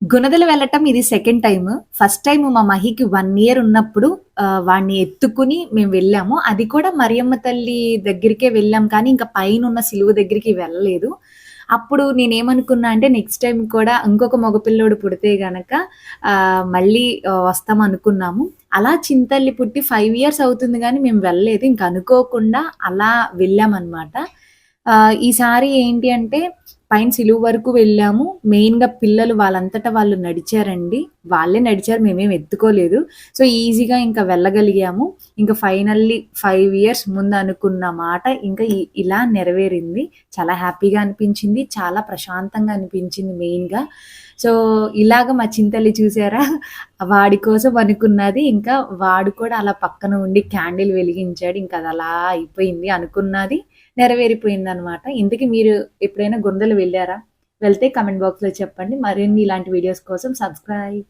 గుణదల వెళ్ళటం ఇది second time. First time మా మహికి 1 ఇయర్ ఉన్నప్పుడు వాడిని ఎత్తుకుని మేము వెళ్ళాము. అది కూడా మరియమ్మ తల్లి దగ్గరికే వెళ్ళాం కానీ, ఇంకా పైనున్న సిలువ దగ్గరికి వెళ్ళలేదు. అప్పుడు నేనేమనుకున్నా అంటే, నెక్స్ట్ టైమ్ కూడా ఇంకొక మగపిల్లోడు పుడితే గనక మళ్ళీ వస్తామనుకున్నాము. అలా చింతల్లి పుట్టి 5 ఇయర్స్ అవుతుంది గానీ, మేము వెళ్ళలేదు. ఇంక అనుకోకుండా అలా వెళ్ళామనమాట. ఈసారి ఏంటి అంటే పైన సిలువ వరకు వెళ్ళాము. మెయిన్‌గా పిల్లలు వాళ్ళంతట వాళ్ళు నడిచారండి. వాళ్ళే నడిచారు. మేమేం ఎత్తుకోలేదు. సో, ఈజీగా ఇంకా వెళ్ళగలిగాము. ఇంక ఫైనల్లీ 5 ఇయర్స్ ముందు అనుకున్న మాట ఇంకా ఇలా నెరవేరింది. చాలా హ్యాపీగా అనిపించింది. చాలా ప్రశాంతంగా అనిపించింది మెయిన్‌గా. సో, ఇలాగ మా చింతల్లి చూసారా? వాడి కోసం అనుకున్నది ఇంకా వాడు కూడా అలా పక్కన ఉండి క్యాండిల్ వెలిగించాడు. ఇంక అదలా అయిపోయింది. అనుకున్నది నెరవేరిపోయిందనమాట. ఇంతకి మీరు ఎప్పుడైనా గుందలు వెళ్లారా? వెళ్తే కామెంట్ బాక్స్‌లో చెప్పండి. మరిన్ని ఇలాంటి వీడియోస్ కోసం సబ్స్క్రైబ్.